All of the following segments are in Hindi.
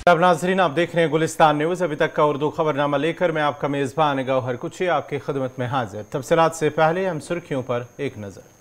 अब नाजरीन, आप देख रहे हैं गुलिस्तान न्यूज़। अभी तक का उर्दू खबरनामा लेकर मैं आपका मेज़बान गौहर कुची आपकी खिदमत में हाजिर। तफसीलात से पहले हम सुर्खियों पर एक नज़र।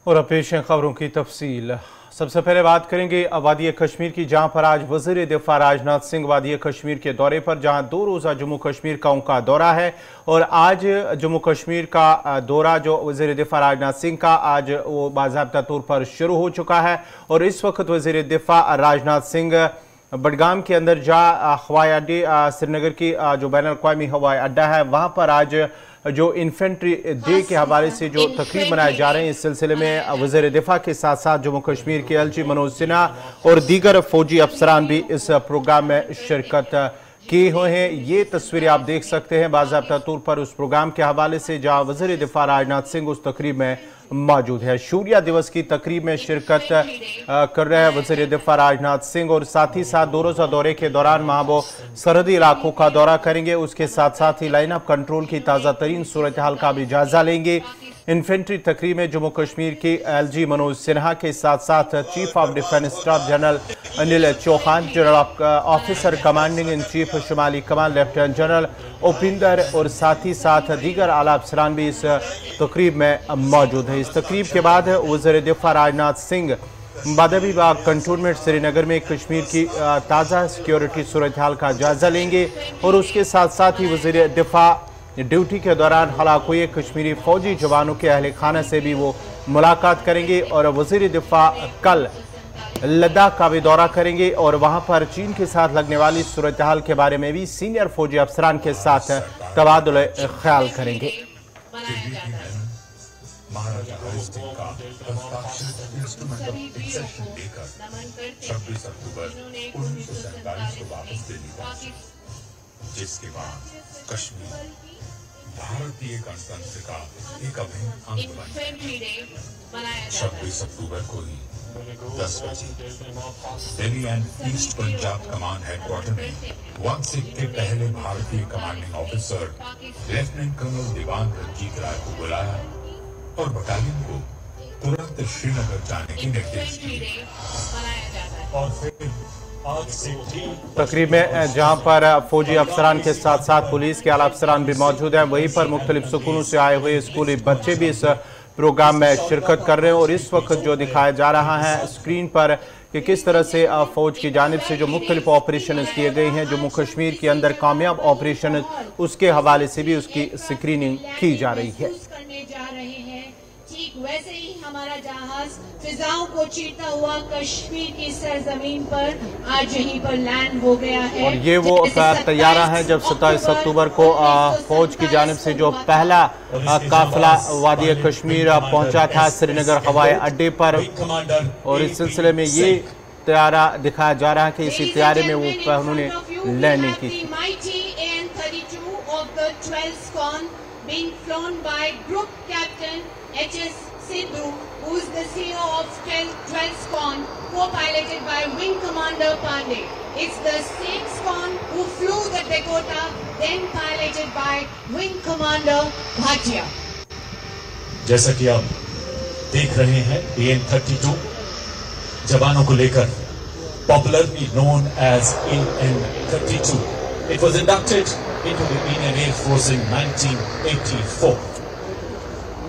और अब पेश हैं खबरों की तफसील। सबसे पहले बात करेंगे वादी कश्मीर की, जहां पर आज वज़ीर दिफा राजनाथ सिंह वादी कश्मीर के दौरे पर, जहां 2 रोज़ा जम्मू कश्मीर का उनका दौरा है। और आज जम्मू कश्मीर का दौरा जो वज़ीर दिफा राजनाथ सिंह का आज वो बाज़ाब्ता तौर पर शुरू हो चुका है। और इस वक्त वज़ीर दिफा राजनाथ सिंह बडगाम के अंदर हवाई अड्डे श्रीनगर की जो बैनुल अक़वामी हवाई अड्डा है वहाँ पर आज जो इन्फेंट्री डे के हवाले से जो तकरीब मनाए जा रहे हैं, इस सिलसिले में वज़ीर दिफा के साथ साथ जम्मू कश्मीर के LG मनोज सिन्हा और दीगर फौजी अफसरान भी इस प्रोग्राम में शिरकत किए हुए हैं। ये तस्वीरें आप देख सकते हैं बाज़ाब्ता तौर पर उस प्रोग्राम के हवाले से, जहाँ वज़ीर दिफा राजनाथ सिंह उस तकरीब में मौजूद है। शूरिया दिवस की तकरीब में शिरकत कर रहे हैं वज़ीर दिफा राजनाथ सिंह। और साथ ही साथ 2 रोज़ा दौरे के दौरान वहाँ वो सरहदी इलाकों का दौरा करेंगे। उसके साथ साथ ही लाइन अप कंट्रोल की ताज़ा तरीन सूरत हाल का भी जायजा लेंगे। इन्फेंट्री तकरीब में जम्मू कश्मीर के LG मनोज सिन्हा के साथ साथ chief of defence staff general Anil Chauhan, general officer commanding in chief शुमाली कमान लेफ्टिनेंट जनरल उपिंदर और साथ ही साथ दीगर आला अफसरान भी इस तकरीब में मौजूद है। इस तकरीब के बाद वज़ीर दिफा राजनाथ सिंह बादवी बाग कंटोनमेंट श्रीनगर में कश्मीर की ताज़ा सिक्योरिटी सूरत हाल का जायजा लेंगे। और उसके साथ साथ ही वज़ीर दिफा ड्यूटी के दौरान हलाक हुए कश्मीरी फौजी जवानों के अहले खाना से भी वो मुलाकात करेंगे। और वज़ीर दिफा कल लद्दाख का भी दौरा करेंगे और वहाँ पर चीन के साथ लगने वाली सूरत हाल के बारे में भी सीनियर फौजी अफसरान के साथ तबादुल ख्याल करेंगे। महाराजा हरिसिंह का इंस्ट्रूमेंट ऑफ एक्सेशन लेकर 26 अक्टूबर 1947 को वापस ले लिया, जिसके बाद कश्मीर भारतीय गणतंत्र का एक अभिन्न अंग बन गया। 26 अक्टूबर को ही 10 बजे Delhi and east Punjab command headquarter में 1 के पहले भारतीय कमांडिंग ऑफिसर लेफ्टिनेंट कर्नल दीवान रंजीत राय को बुलाया और बटालियन को तुरंत श्रीनगर जाने के निर्देश दिए। और फिर तकरीब में जहां पर फौजी अफसरान के साथ साथ पुलिस के आला अफसरान भी मौजूद हैं, वहीं पर मुख्तलिफ सुकूनों से आए हुए स्कूली बच्चे भी इस प्रोग्राम में शिरकत कर रहे हैं। और इस वक्त जो दिखाया जा रहा है स्क्रीन पर कि किस तरह से फौज की जानिब से जो मुख्तलिफ ऑपरेशन किए गए हैं जम्मू कश्मीर के अंदर, कामयाब ऑपरेशन, उसके हवाले से भी उसकी स्क्रीनिंग की जा रही है। ठीक वैसे ही हमारा जहाज फिजाओं को चीरता हुआ कश्मीर की सरजमीन पर आज यहीं पर लैंड हो गया है। और ये वो तैयारा है जब 27 अक्टूबर को फौज की जानिब से जो पहला काफिला वादी कश्मीर पहुंचा था श्रीनगर हवाई अड्डे पर। और इस सिलसिले में ये तैयारा दिखाया जा रहा है कि इसी तैयारे में वो उन्होंने लैंडिंग की थी। Being flown by Group Captain H.S. Sindhu, who is the CEO of 12 Squadron, co-piloted by Wing Commander Pandey. It's the same squadron who flew the Dakota, then piloted by Wing Commander Bhatia. जैसा कि आप देख रहे हैं, AN-32 जवानों को लेकर popularly known as AN-32. It was inducted into the Indian Air Force in 1984.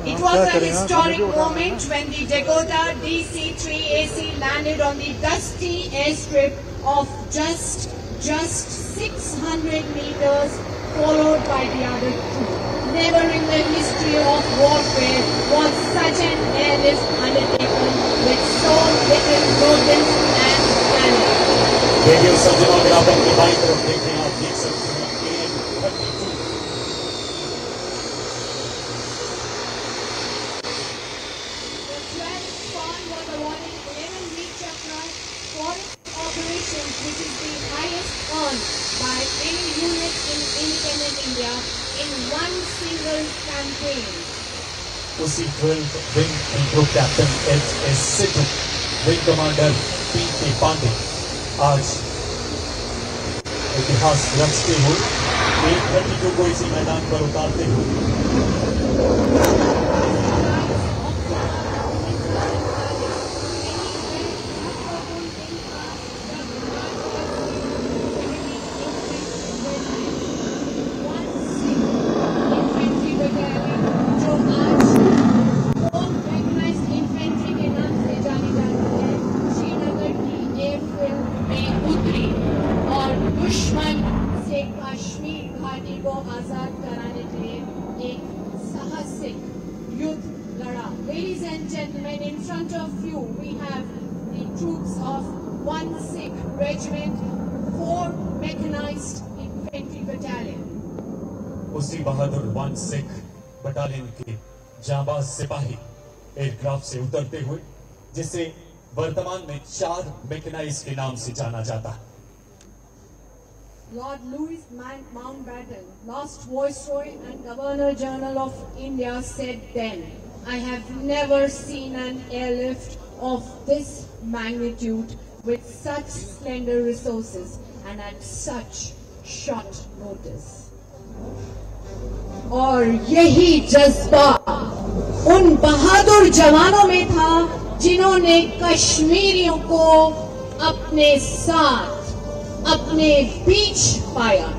It was a historic moment when the Dakota DC-3AC landed on the dusty airstrip of just 600 meters, followed by the other two. Never in the history of warfare was such an airlift undertaken with so little intelligence and talent. Radio surgeon अगर आप अपनी बाईं तरफ देखें, आप देख सकते हैं AN-32। The 12th Spawn was awarded 11 Veer Chakra for its operations, which is the highest earned by any unit in independent India in one single campaign. उसी 12th wing group captain HS Sidhu, wing commander PK Pandey आज इतिहास रचते हुए AN-32 को इसी मैदान पर उतारते हुए Ladies and gentlemen, in front of you we have the troops of 1 Sikh Regiment, 4 Mechanized Infantry Battalion. उसी बहादुर 1 सिख बटालियन के जांबाज सिपाही एयरक्राफ्ट से उतरते हुए, जिसे वर्तमान में 4 मैकेनाइज के नाम से जाना जाता है। Lord Louis Mountbatten, last Viceroy and Governor General of India, said then, "I have never seen an airlift of this magnitude with such slender resources and at such short notice." और यही जज्बा उन बहादुर जवानों में था जिन्होंने कश्मीरियों को अपने साथ, अपने बीच पाया।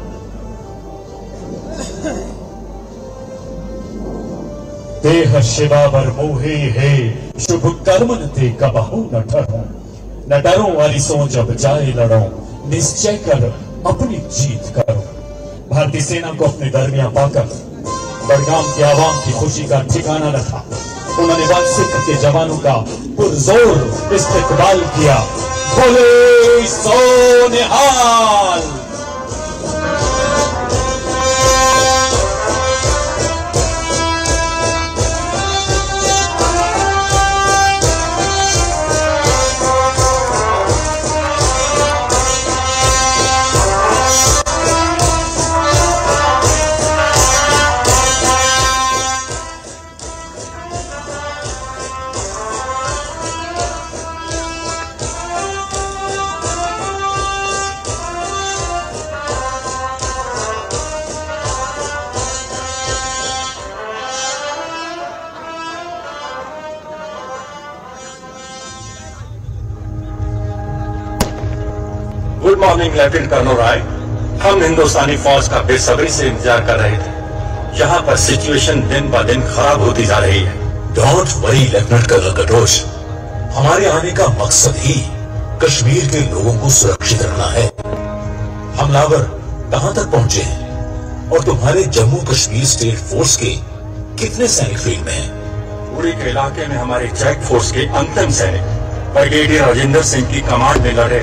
देह शिवावर मोहे है, शुभ कर्मन ते कबहू न ठहरो, न डरो वाली सोच अब जाए लड़ो, निश्चय कर अपनी जीत करो। भारतीय सेना को अपने दरमियान पाकर बड़गाम की आवाम की खुशी का ठिकाना न था। उन्होंने 1 सिख के जवानों का पुरजोर इस्तकबाल किया। बोले सोनिहाल। गुड मॉर्निंग लेफ्टिनेंट कर्नल राय। हम हिंदुस्तानी फौज का बेसब्री से इंतजार कर रहे थे। यहाँ पर सिचुएशन दिन ब दिन खराब होती जा रही है। Don't worry lieutenant colonel Katoch, हमारे आने का मकसद ही कश्मीर के लोगों को सुरक्षित रखना है। हमलावर कहां तक पहुंचे हैं और तुम्हारे जम्मू कश्मीर स्टेट फोर्स के कितने सैनिक फील्ड में हैं? उड़ी के इलाके में हमारे जैक फोर्स के अंतिम सैनिक ब्रिगेडियर राजेंद्र सिंह की कमांड में लड़े,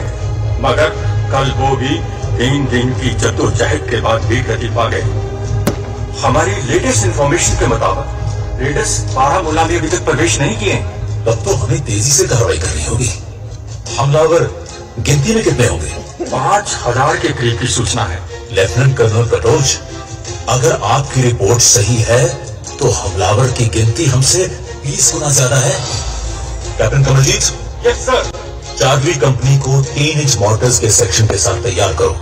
मगर कल वो भी 3 दिन की जद्दोजहद के बाद भी गति पा गए। हमारी लेटेस्ट इंफॉर्मेशन के मुताबिक रेडर्स बारामूला में अभी तक प्रवेश नहीं किए। तब तो हमें तेजी से कार्रवाई करनी होगी। हमलावर गिनती में कितने होंगे? 5000 के करीब की सूचना है। लेफ्टिनेंट कर्नल कटोच, अगर आपकी रिपोर्ट सही है तो हमलावर की गिनती हमसे 20 गुना ज्यादा है। Captain Kamaljeet. Yes sir. Charlie company को 3 इंच मॉर्टर्स के सेक्शन के साथ तैयार करो।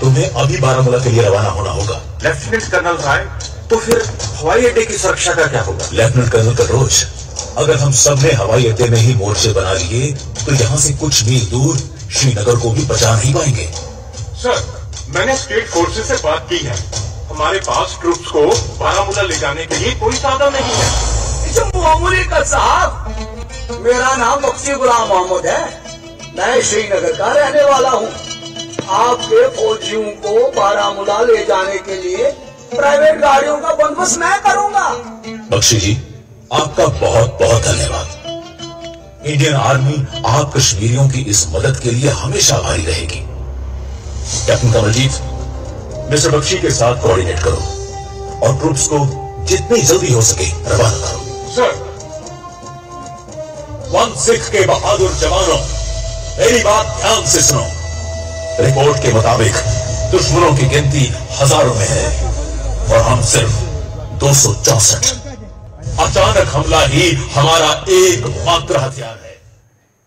तुम्हें अभी बारामूला के लिए रवाना होना होगा। लेफ्टिनेंट कर्नल राय, तो फिर हवाई अड्डे की सुरक्षा का क्या होगा? लेफ्टिनेंट कर्नल कटोच, अगर हम सब ने हवाई अड्डे में ही मोर्चे बना लिए तो यहाँ से कुछ मील दूर श्रीनगर को भी बचा नहीं पाएंगे। सर, मैंने स्टेट फोर्सेस से बात की है। हमारे पास ट्रूप्स को बारामूला ले जाने के लिए कोई साधन नहीं है। जम्मू मामूली का साहब, मेरा नाम मुफ्ती गुलाम मोहम्मद है। मैं श्रीनगर का रहने वाला हूँ। आपके फौजियों को बारामूला ले जाने के लिए प्राइवेट गाड़ियों का बंदोबस्त मैं करूँगा। बख्शी जी, आपका बहुत बहुत धन्यवाद। इंडियन आर्मी आप कश्मीरियों की इस मदद के लिए हमेशा आभारी रहेगी। कैप्टन कमलजीत, मिस्टर बख्शी के साथ कोऑर्डिनेट करो और ट्रूप्स को जितनी जल्दी हो सके रवाना करो। सर, 1 सिख के बहादुर जवानों, मेरी बात ध्यान से सुनो। रिपोर्ट के मुताबिक दुश्मनों की गिनती हजारों में है और हम सिर्फ 264। अचानक हमला ही हमारा एकमात्र हथियार है।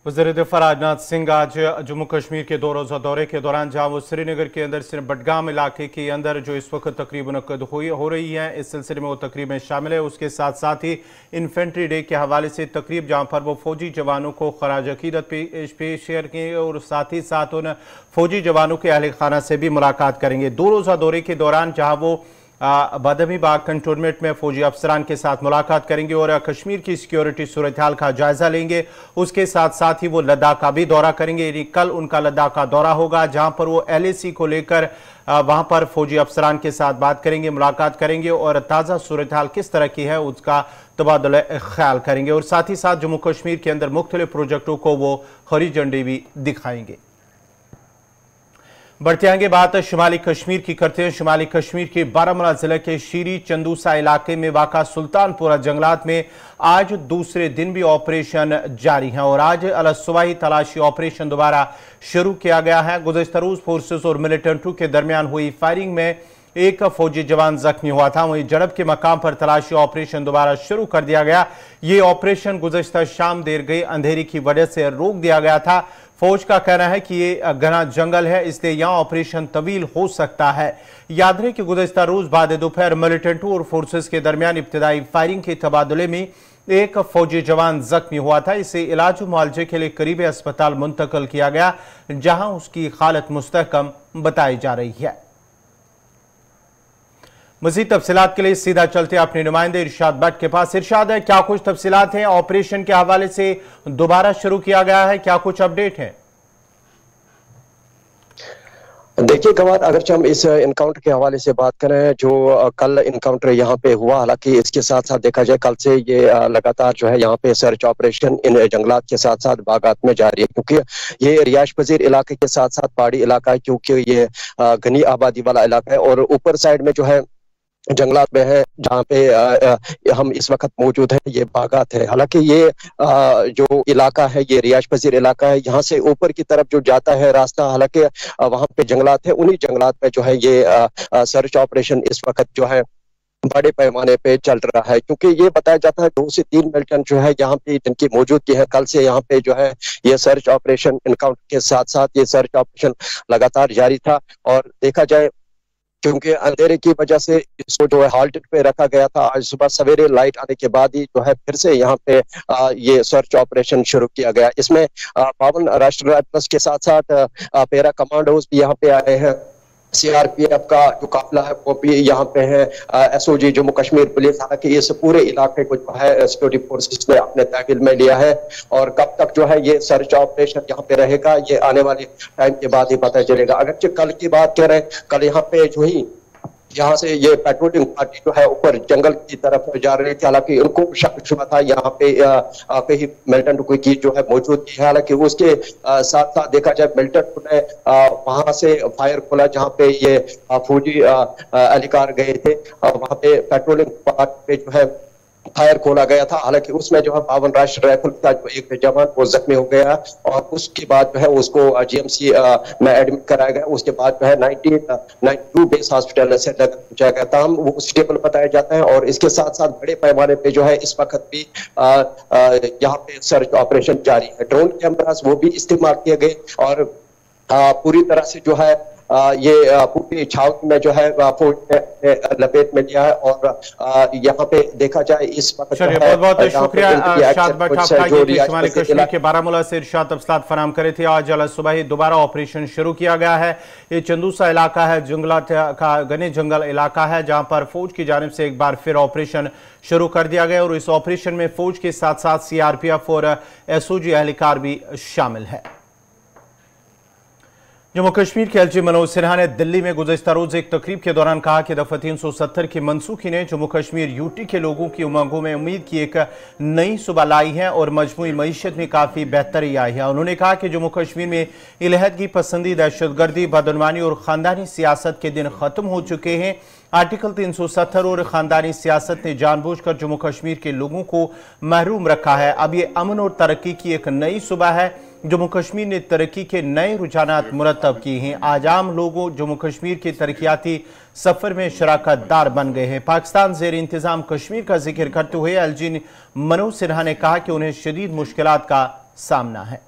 वज़ीर दिफ़ा राजनाथ सिंह आज जम्मू कश्मीर के 2 रोज़ा दौरे के दौरान जहां वो श्रीनगर के अंदर सिर्फ बडगाम इलाके के अंदर जो इस वक्त तकरीब मुनक़्क़द हो रही है, इस सिलसिले में वो तकरीब में शामिल है। उसके साथ साथ ही इन्फेंट्री डे के हवाले से तकरीब जहां पर वो फौजी जवानों को खराज अकीदत पेश करेंगे और साथ ही साथ उन फौजी जवानों के अहल खाना से भी मुलाकात करेंगे। 2 रोज़ा दौरे के दौरान जहाँ वो बादमी बाग कंटोनमेंट में फौजी अफसरान के साथ मुलाकात करेंगे और कश्मीर की सिक्योरिटी सूरत हाल का जायजा लेंगे। उसके साथ साथ ही वो लद्दाख का भी दौरा करेंगे। यानी कल उनका लद्दाख का दौरा होगा जहां पर वो LAC को लेकर वहां पर फौजी अफसरान के साथ बात करेंगे, मुलाकात करेंगे और ताज़ा सूरत हाल किस तरह की है उसका तबादला ख्याल करेंगे और साथ ही साथ जम्मू कश्मीर के अंदर मुख्तलिफ प्रोजेक्टों को वो हरी झंडी भी दिखाएंगे। बढ़ते आगे बात शुमाली कश्मीर की करते हैं। शुमाली कश्मीर के बारामूला जिले के शीरी चंदूसा इलाके में वाक़ा सुल्तानपुरा जंगलात में आज दूसरे दिन भी ऑपरेशन जारी है और आज अलसुबही तलाशी ऑपरेशन दोबारा शुरू किया गया है। गुज़श्ता रोज़ फोर्सेस और मिलिटेंटों के दरमियान हुई फायरिंग में एक फौजी जवान जख्मी हुआ था। वहीं झड़प के मकाम पर तलाशी ऑपरेशन दोबारा शुरू कर दिया गया। ये ऑपरेशन गुज़श्ता शाम देर गई अंधेरी की वजह से रोक दिया गया था। फौज का कहना है कि ये घना जंगल है, इसलिए यहां ऑपरेशन तवील हो सकता है। याद रहे कि गुज़श्ता रोज बाद दोपहर मिलिटेंटों और फोर्सेस के दरमियान इब्तिदाई फायरिंग के तबादले में एक फौजी जवान जख्मी हुआ था। इसे इलाज मुआलजे के लिए करीबी अस्पताल मुंतकिल किया गया जहां उसकी हालत मुस्तहकम बताई जा रही है। मज़ीद तफसीलात के लिए सीधा चलते हैं अपने नुमाइंदे इरशाद भट्ट के पास। इरशाद है, क्या कुछ तफसीलात हैं? ऑपरेशन के हवाले से दोबारा शुरू किया गया है, क्या कुछ अपडेट है? देखिए गवार, अगर हम इस इनकाउंटर के हवाले से बात करें, जो कल इनकाउंटर यहाँ पे हुआ, हालांकि इसके साथ साथ देखा जाए कल से ये लगातार जो है यहाँ पे सर्च ऑपरेशन इन जंगलात के साथ साथ बागात में जारी है, क्योंकि ये रिहायश पजीर इलाके के साथ साथ पहाड़ी इलाका है, क्योंकि ये घनी आबादी वाला इलाका है और ऊपर साइड में जो है जंगलात में है जहाँ पे हम इस वक्त मौजूद हैं, ये बागात है। हालांकि ये जो इलाका है ये रिहायश पजीर इलाका है, यहाँ से ऊपर की तरफ जो जाता है रास्ता, हालांकि वहाँ पे जंगलात है, उन्हीं जंगलात में जो है ये सर्च ऑपरेशन इस वक्त जो है बड़े पैमाने पे चल रहा है, क्योंकि ये बताया जाता है 2 से 3 मिलिटेंट जो है यहाँ पे जिनकी मौजूदगी है, कल से यहाँ पे जो है ये सर्च ऑपरेशन इनकाउंटर के साथ साथ ये सर्च ऑपरेशन लगातार जारी था। और देखा जाए क्योंकि अंधेरे की वजह से इसको जो है हाल्टेड पे रखा गया था, आज सुबह सवेरे लाइट आने के बाद ही जो है फिर से यहाँ पे ये सर्च ऑपरेशन शुरू किया गया। इसमें 52 राष्ट्रीय राइफल्स के साथ साथ पैरा कमांडोज भी यहाँ पे आए हैं, CRPF का जो काफिला है वो भी यहाँ पे है, SOG जम्मू कश्मीर पुलिस। हालांकि इस पूरे इलाके को जो है सिक्योरिटी फोर्सेस ने अपने तहवील में लिया है और कब तक जो है ये सर्च ऑपरेशन यहाँ पे रहेगा ये आने वाले टाइम के बाद ही पता चलेगा। अगरचे कल की बात करें, कल यहाँ पे जो ही यहाँ से ये पेट्रोलिंग पार्टी जो है ऊपर जंगल की तरफ जा रही थी, हालांकि उनको शक शुबा था यहाँ पे कहीं मिलिटेंट की जो है मौजूद है। हालांकि उसके साथ साथ देखा जाए मिलिटेंट ने वहां से फायर खोला जहाँ पे ये फौजी एहलकार गए थे, वहां पे पेट्रोलिंग पार्टी पे जो है फायर खोला गया था। हालांकि उसमें जो है 52 राष्ट्रीय राइफल का जो एक जवान वो जख्मी हो गया और उसके बाद जो है उसको GMC में एडमिट कराया गया। उसके बाद जो है 92 बेस हॉस्पिटल से पहुंचाया गया था, वो स्टेबल बताया जाता है। और इसके साथ साथ बड़े पैमाने पे जो है इस वक्त भी यहाँ पे सर्च ऑपरेशन जारी है। ड्रोन कैमरास वो भी इस्तेमाल किए गए और पूरी तरह से जो है ये पूरी छावनी में जो है फौज ने लपेट में लिया है। और यहाँ पे देखा जाए इस वक्त बहुत बहुत शुक्रिया इरशाद भट्ट आपका, ये शुमाली कश्मीर के बारामूला से इरशाद तफसीलात फराहम करे थे। आज सुबह ही दोबारा ऑपरेशन शुरू किया गया है। ये चंदूसा इलाका है, जंगलात का घने जंगल इलाका है जहाँ पर फौज की जानिब से एक बार फिर ऑपरेशन शुरू कर दिया गया और इस ऑपरेशन में फौज के साथ साथ CRPF और SOG एहलकार भी शामिल है। जम्मू कश्मीर के एलजी मनोज सिन्हा ने दिल्ली में गुज़श्ता रोज एक तकरीब के दौरान कहा कि दफा 370 की मनसूखी ने जम्मू कश्मीर यूटी के लोगों की उमंगों में उम्मीद की एक नई सुबह लाई है और मजमूई मईशत में काफी बेहतरी आई है। उन्होंने कहा कि जम्मू कश्मीर में इलाहदगी पसंदी, दहशतगर्दी, बदनवानी और खानदानी सियासत के दिन खत्म हो चुके हैं। आर्टिकल 370 और खानदानी सियासत ने जानबूझकर जम्मू कश्मीर के लोगों को महरूम रखा है। अब ये अमन और तरक्की की एक नई सुबह है। जम्मू कश्मीर ने तरक्की के नए रुझानात मुरतब किए हैं। आज आम लोगों जम्मू कश्मीर के तरक्याती सफर में शराकतदार बन गए हैं। पाकिस्तान ज़ेर इंतजाम कश्मीर का जिक्र करते हुए एलजी मनोज सिन्हा ने कहा कि उन्हें शदीद मुश्किलात का सामना है।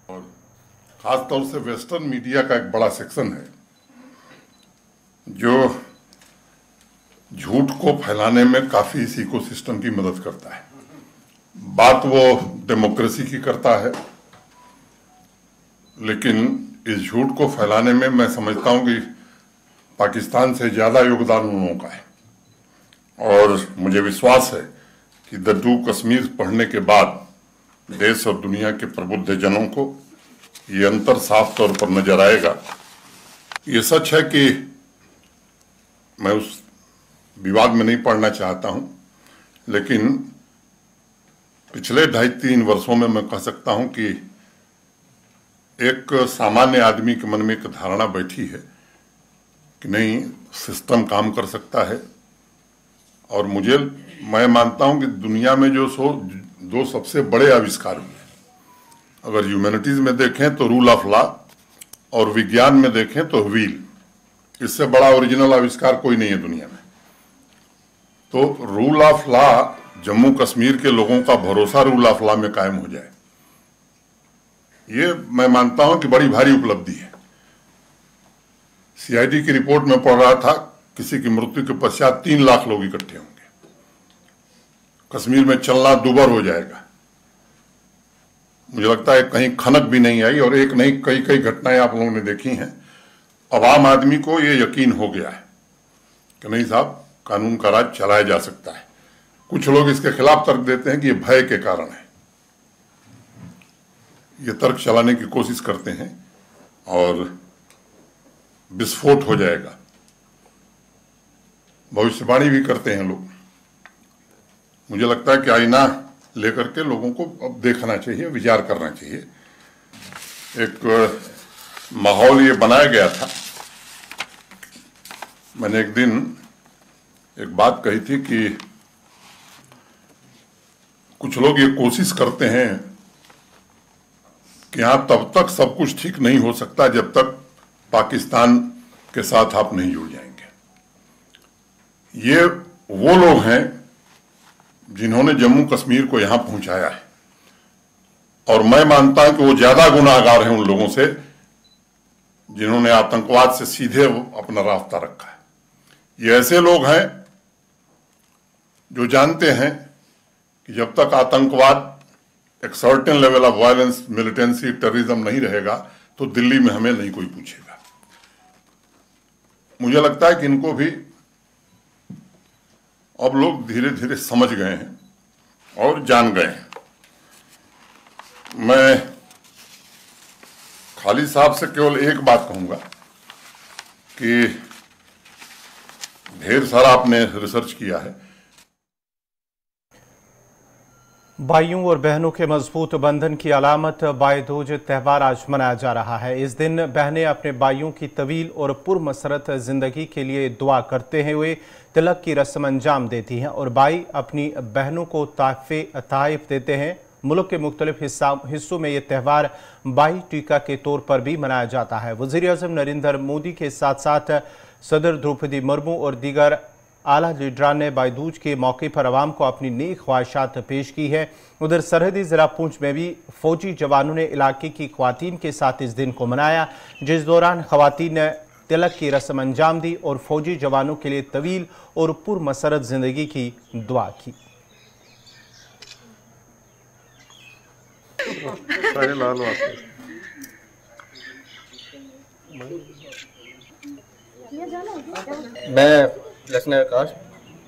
और खासतौर से वेस्टर्न मीडिया का एक बड़ा सेक्शन है जो झूठ को फैलाने में काफी इस इकोसिस्टम की मदद करता है। बात वो डेमोक्रेसी की करता है, लेकिन इस झूठ को फैलाने में मैं समझता हूं कि पाकिस्तान से ज्यादा योगदान उन लोगों का है। और मुझे विश्वास है कि द टू कश्मीर पढ़ने के बाद देश और दुनिया के प्रबुद्ध जनों को ये अंतर साफ तौर पर नजर आएगा। ये सच है कि मैं उस विवाद में नहीं पढ़ना चाहता हूं, लेकिन पिछले 2.5-3 वर्षों में मैं कह सकता हूं कि एक सामान्य आदमी के मन में एक धारणा बैठी है कि नहीं, सिस्टम काम कर सकता है। और मैं मानता हूं कि दुनिया में जो दो सबसे बड़े आविष्कार हुए, अगर ह्यूमैनिटीज में देखें तो रूल ऑफ लॉ और विज्ञान में देखें तो व्हील, इससे बड़ा ओरिजिनल आविष्कार कोई नहीं है दुनिया में। तो rule of law, Jammu Kashmir के लोगों का भरोसा रूल ऑफ लॉ में कायम हो जाए, ये मैं मानता हूं कि बड़ी भारी उपलब्धि है। सीआईडी की रिपोर्ट में पढ़ रहा था, किसी की मृत्यु के पश्चात 3 लाख लोग इकट्ठे होंगे, कश्मीर में चलना दुबर हो जाएगा। मुझे लगता है कहीं खनक भी नहीं आई, और एक नहीं कई घटनाएं आप लोगों ने देखी हैं। अब आम आदमी को ये यकीन हो गया है कि नहीं साहब, कानून का राज चलाया जा सकता है। कुछ लोग इसके खिलाफ तर्क देते हैं कि ये भय के कारण है, ये तर्क चलाने की कोशिश करते हैं और विस्फोट हो जाएगा, भविष्यवाणी भी करते हैं लोग। मुझे लगता है कि आईना लेकर के लोगों को अब देखना चाहिए, विचार करना चाहिए। एक माहौल ये बनाया गया था। मैंने एक दिन एक बात कही थी कि कुछ लोग ये कोशिश करते हैं कि यहां तब तक सब कुछ ठीक नहीं हो सकता जब तक पाकिस्तान के साथ आप नहीं जुड़ जाएंगे। ये वो लोग हैं जिन्होंने जम्मू कश्मीर को यहां पहुंचाया है, और मैं मानता हूं कि वो ज्यादा गुनाहगार हैं उन लोगों से जिन्होंने आतंकवाद से सीधे अपना रास्ता रखा है। ये ऐसे लोग हैं जो जानते हैं कि जब तक आतंकवाद, एक certain level of violence, militancy, terrorism नहीं रहेगा तो दिल्ली में हमें नहीं कोई पूछेगा। मुझे लगता है कि इनको भी अब लोग धीरे धीरे समझ गए हैं और जान गए हैं। मैं खालिद साहब से केवल एक बात कहूंगा कि ढेर सारा आपने रिसर्च किया है। भाइयों और बहनों के मजबूत बंधन की अलामत भाई-दूज त्यौहार आज मनाया जा रहा है। इस दिन बहनें अपने भाइयों की तवील और पुरमसरत जिंदगी के लिए दुआ करते हुए तिलक की रस्म अंजाम देती हैं और भाई अपनी बहनों को तोहफे देते हैं। मुल्क के मुख्तलिफ हिस्सों में ये त्यौहार भाई टीका के तौर पर भी मनाया जाता है। वज़ीर-ए-आज़म नरेंद्र मोदी के साथ साथ सदर द्रौपदी मुर्मू और दीगर आला लीडरान ने भाई-दूज के मौके पर आवाम को अपनी नेक ख्वाहिशात पेश की है। उधर सरहदी जिला पुंछ में भी फौजी जवानों ने इलाके की ख्वातीन के साथ इस दिन को मनाया, जिस दौरान ख्वातीन ने तिलक की रस्म अंजाम दी और फौजी जवानों के लिए तवील और पुरमसरत जिंदगी की दुआ की। मैं लेफ्टिनेंट आकाश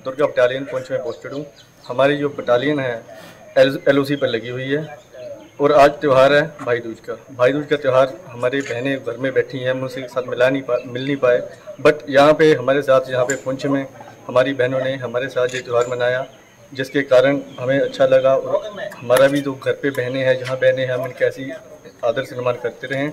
दुर्गा बटालियन पुंछ में पोस्टेड हूँ। हमारी जो बटालियन है LOC पर लगी हुई है और आज त्यौहार है भाई दूज का। भाई दूज का त्यौहार हमारी बहनें घर में बैठी हैं, हम उनके साथ मिल नहीं पाए, बट यहाँ पे हमारे साथ यहाँ पे पुंछ में हमारी बहनों ने हमारे साथ ये त्यौहार मनाया, जिसके कारण हमें अच्छा लगा। और हमारा भी जो घर पे बहनें हैं, जहाँ बहनें हैं, हम इनके ऐसी आदर सम्मान करते रहें।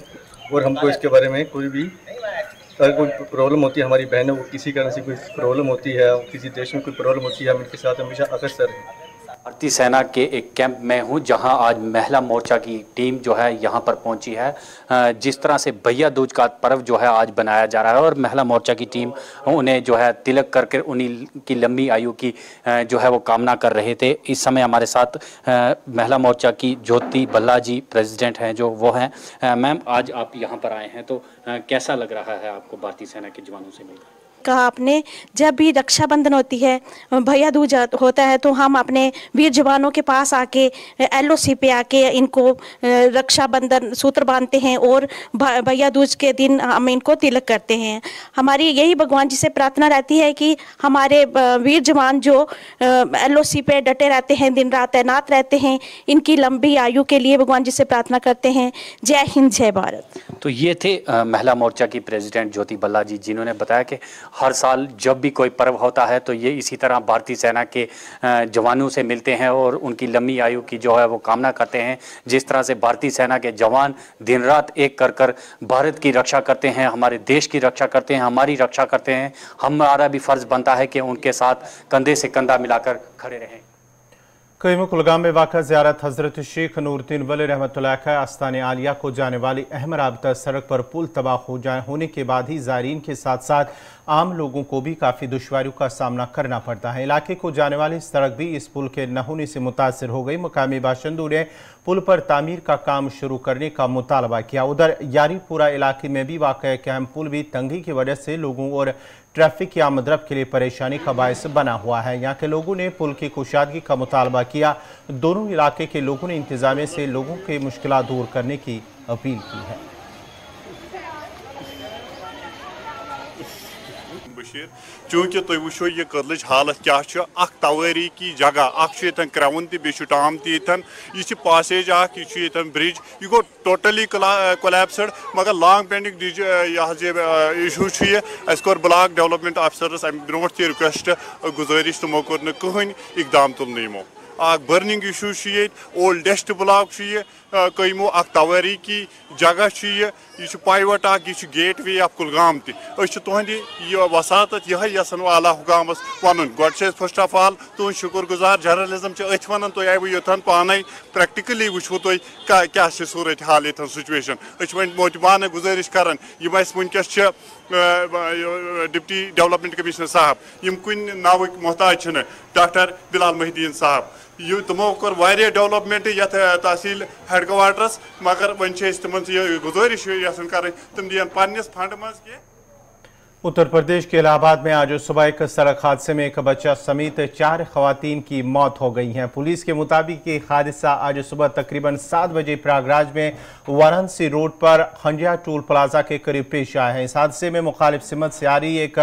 और हमको इसके बारे में कोई भी अगर कोई प्रॉब्लम होती है, हमारी बहनों को किसी कारण से कोई प्रॉब्लम होती है, किसी देश में कोई प्रॉब्लम होती है, हम इनके साथ हमेशा अग्रसर हैं। भारतीय सेना के एक कैंप में हूं, जहां आज महिला मोर्चा की टीम जो है यहां पर पहुंची है। जिस तरह से भैया दूज का पर्व जो है आज बनाया जा रहा है और महिला मोर्चा की टीम उन्हें जो है तिलक करके उन्हीं की लंबी आयु की जो है वो कामना कर रहे थे। इस समय हमारे साथ महिला मोर्चा की ज्योति भल्ला जी प्रेसिडेंट हैं, जो वो हैं। मैम, आज आप यहाँ पर आए हैं, तो कैसा लग रहा है आपको भारतीय सेना के जवानों से मिलकर? कहा आपने, जब भी रक्षाबंधन होती है, भैया दूज होता है, तो हम अपने वीर जवानों के पास आके LOC पे आके इनको रक्षाबंधन सूत्र बांधते हैं और भैया दूज के दिन हम इनको तिलक करते हैं। हमारी यही भगवान जी से प्रार्थना रहती है कि हमारे वीर जवान जो LOC पे डटे रहते हैं, दिन रात तैनात रहते हैं, इनकी लंबी आयु के लिए भगवान जी से प्रार्थना करते हैं। जय हिंद, जय भारत। तो ये थे महिला मोर्चा की प्रेसिडेंट ज्योति भल्ला जी, जिन्होंने बताया कि हर साल जब भी कोई पर्व होता है तो ये इसी तरह भारतीय सेना के जवानों से मिलते हैं और उनकी लंबी आयु की जो है वो कामना करते हैं। जिस तरह से भारतीय सेना के जवान दिन रात एक कर भारत की रक्षा करते हैं, हमारे देश की रक्षा करते हैं, हमारी रक्षा करते हैं, हमारा भी फर्ज बनता है कि उनके साथ कंधे से कंधा मिलाकर खड़े रहें। कईम कुलगाम में वाक़ा ज़ियारत हज़रत शेख नूरुद्दीन वली रहमतुल्लाह अलैह आस्ताने आलिया को जाने वाली अहम राबता सड़क पर पुल तबाह होने के बाद ही ज़ायरीन के साथ साथ आम लोगों को भी काफ़ी दुश्वारियों का सामना करना पड़ता है। इलाके को जाने वाली सड़क भी इस पुल के न होने से मुतासर हो गई। मकामी बाशिंदों ने पुल पर तामीर का काम शुरू करने का मुतालबा किया। उधर यारीपुरा इलाके में भी वाक़ एक अहम पुल भी तंगी की वजह से लोगों और ट्रैफिक की आमदरफ्त के लिए परेशानी का बायस बना हुआ है। यहाँ के लोगों ने पुल की कुशादगी का मुतालबा किया। दोनों इलाके के लोगों ने इंतजामिया से लोगों के मुश्किलात दूर करने की अपील की है। चूंकि तुम वो ये कर्लच हालत क्या तवारी की जगह क्रवन टाम तह पासेज यह ब्रिज यह गो टोटली कोलैप्सड, मगर लॉन्ग पेंडिंग इशू अस कोर ब्लॉक डेवलपमेंट ऑफिसरस अम ब्रो रिक्वेस्ट गुजारिश तमो कोर कहन इकदाम तुलन यमो। बर्निंग इशू ओल्डेस्ट ब्लॉक कईमो तवारी की जगह यह पाइवट यह गेट वे ऑफ कुलगाम तुहद वसात यह आला हुकामस वन गो फर्स्ट ऑफ ऑल तुद शुक्र गुजार जर्नलिज्म अथ वन तुम आयु योथन पान प्रैक्टिकली वो तुम क्या सूरत हाल ये सिचुएशन वो मोतबाना गुजारिश कर वनकस डिप्टी डेवलपमेंट कमिश्नर साहब यम कुन नावक मोहताज डॉक्टर बिलाल मोहिद्दीन साहब तमो कर वारिया डेवलपमेंट ये तहसील हेडक्वार्टरस, मगर वन तमन गुजारिश कर तुम दिन पन्निस फंड मज के। उत्तर प्रदेश के इलाहाबाद में आज सुबह एक सड़क हादसे में एक बच्चा समेत 4 खवातीन की मौत हो गई है। पुलिस के मुताबिक ये हादसा आज सुबह तकरीबन 7 बजे प्रयागराज में वाराणसी रोड पर हंजिया टोल प्लाजा के करीब पेश आया है। इस हादसे में मुखालिफ सिमत से आ रही एक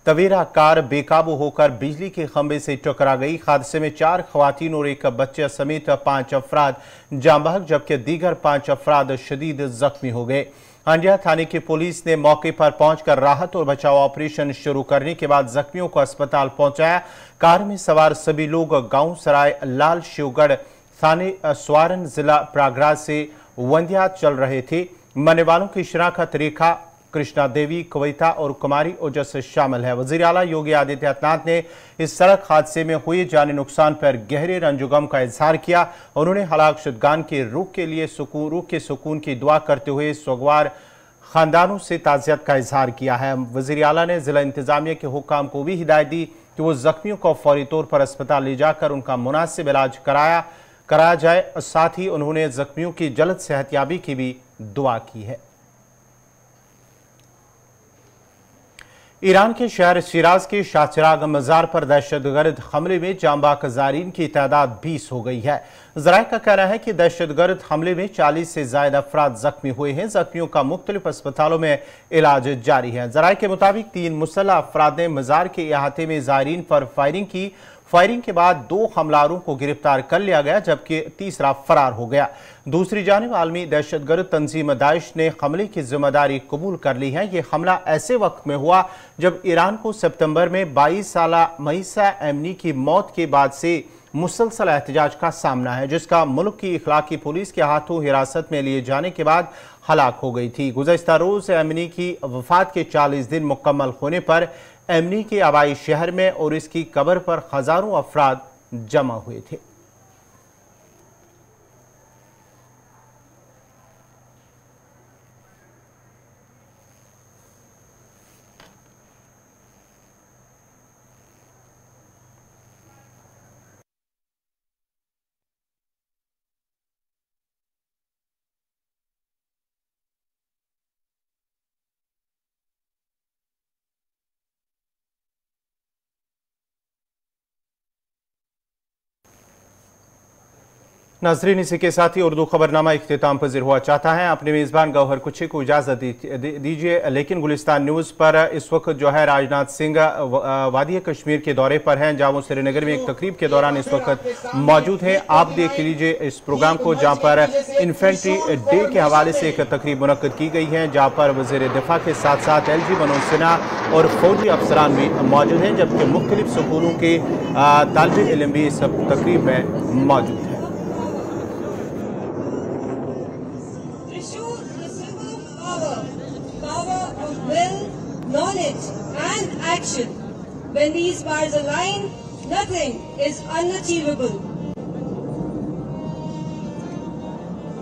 तवेरा कार बेकाबू होकर बिजली के खंभे से टकरा गई। हादसे में 4 खवातीन और एक बच्चे समेत 5 अफराद जान बहक, जबकि दीगर 5 अफराद शदीद जख्मी हो गए। हंडिया थाने की पुलिस ने मौके पर पहुंचकर राहत और बचाव ऑपरेशन शुरू करने के बाद जख्मियों को अस्पताल पहुंचाया। कार में सवार सभी लोग गांव सराय लाल शिवगढ़ थाने स्वारन जिला प्रयागराज से वंदिया चल रहे थे। मरने वालों की शिनाख्त रेखा कृष्णा देवी, कविता और कुमारी ओजस शामिल है। वज़ीर आला योगी आदित्यनाथ ने इस सड़क हादसे में हुए जानी नुकसान पर गहरे रंजुगम का इजहार किया। उन्होंने हलाक शुदगान के रूह के सुकून की दुआ करते हुए सगवार खानदानों से ताज़ियत का इजहार किया है। वज़ीर आला ने जिला इंतजामिया के हुक्काम को भी हिदायत दी कि वो जख्मियों को फौरी तौर पर अस्पताल ले जाकर उनका मुनासिब इलाज कराया जाए। साथ ही उन्होंने जख्मियों की जल्द सेहतयाबी की भी दुआ की है। ईरान के शहर शिराज के शाहचिराग मज़ार पर दहशतगर्द हमले में जांबाक ज़ायरीन की तादाद 20 हो गई है। ज़राए का कहना है कि दहशतगर्द हमले में 40 से ज़ायद अफराद जख्मी हुए हैं। जख्मियों का मुख्तलिफ अस्पतालों में इलाज जारी है। ज़राए के मुताबिक 3 मुसल्लह अफराद ने मज़ार के अहाते में ज़ायरीन पर फायरिंग की। फायरिंग के बाद 2 हमलावरों को गिरफ्तार कर लिया गया जबकि तीसरा फरार हो गया। दूसरी जानिब आलमी दहशतगर्द तंजीम दाइश ने हमले की जिम्मेदारी कबूल कर ली है। ये हमला ऐसे वक्त में हुआ जब ईरान को सितंबर में 22 साला मईसा एमनी की मौत के बाद से मुसलसल एहतजाज का सामना है, जिसका मुल्क की इखलाकी पुलिस के हाथों हिरासत में लिए जाने के बाद हलाक हो गई थी। गुज़श्ता रोज एमनी की वफात के 40 दिन मुकम्मल होने पर एमनी के आबाई शहर में और इसकी कब्र पर हजारों अफराद जमा हुए थे। नाज़रीन, इसी के साथ ही उर्दू खबरनामा इख्तिताम पज़ीर हुआ चाहता है। अपने मेज़बान गौहर कुछी को इजाज़त दीजिए। लेकिन गुलिस्तान न्यूज़ पर इस वक्त जो है राजनाथ सिंह वादी कश्मीर के दौरे पर हैं, जहाँ वो श्रीनगर में एक तकरीब के दौरान इस वक्त मौजूद हैं। आप देख लीजिए इस प्रोग्राम को, जहाँ पर इन्फेंट्री डे के हवाले से एक तकरीब मुनक्कद की गई है, जहाँ पर वज़ीर दिफा के साथ साथ LG मनोज सिन्हा और फौजी अफसरान भी मौजूद हैं, जबकि मुख्तलिफ स्कूलों के तालिब इल्म भी इस तकरीब में मौजूद हैं। Knowledge and action. When these bars align, nothing is unachievable.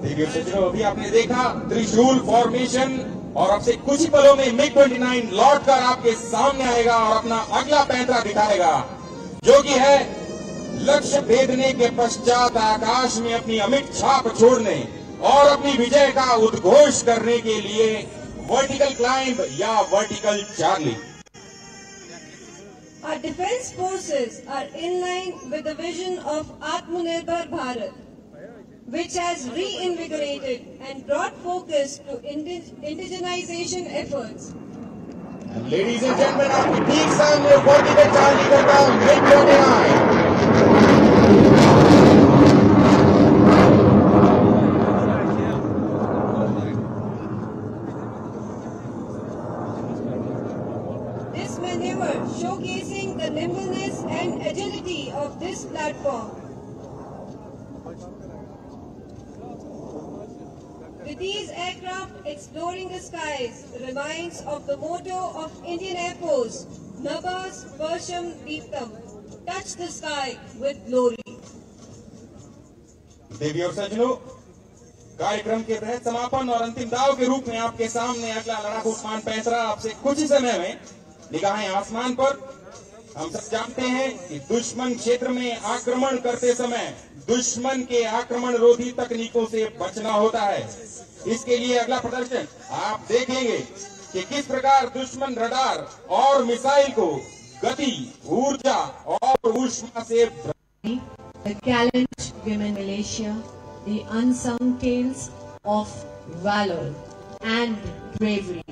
देखिए सज्जनों, अभी आपने देखा त्रिशूल फॉर्मेशन और अब से कुछ ही पलों में MiG-29 लौट कर आपके सामने आएगा और अपना अगला पैंतरा दिखाएगा, जो कि है लक्ष्य भेदने के पश्चात आकाश में अपनी अमिट छाप छोड़ने और अपनी विजय का उद्घोष करने के लिए वर्टिकल क्लाइंब या vertical Charlie. Our defense forces are in line with the vision of Atmanirbhar Bharat, which has reinvigorated and brought focus to indigenization efforts. And ladies and gentlemen, आपकी ठीक सामने वर्टिकल चार्ली करता MiG-29। Showcasing the nimbleness and agility of this platform. With these aircraft exploring the skies reminds of the motto of Indian Air Force, Nabas Persham Deeptam, touch the sky with glory. देवी और सज्जनों, कार्यक्रम के तहत समापन और अंतिम दाव के रूप में आपके सामने अगला लड़ाकू विमान पैंतरा आपसे कुछ ही समय में निगाहें आसमान पर। हम सब जानते हैं कि दुश्मन क्षेत्र में आक्रमण करते समय दुश्मन के आक्रमण रोधी तकनीकों से बचना होता है। इसके लिए अगला प्रदर्शन आप देखेंगे कि किस प्रकार दुश्मन रडार और मिसाइल को गति, ऊर्जा और ऊष्मा से The gallant women militia, the unsung tales of valor and bravery.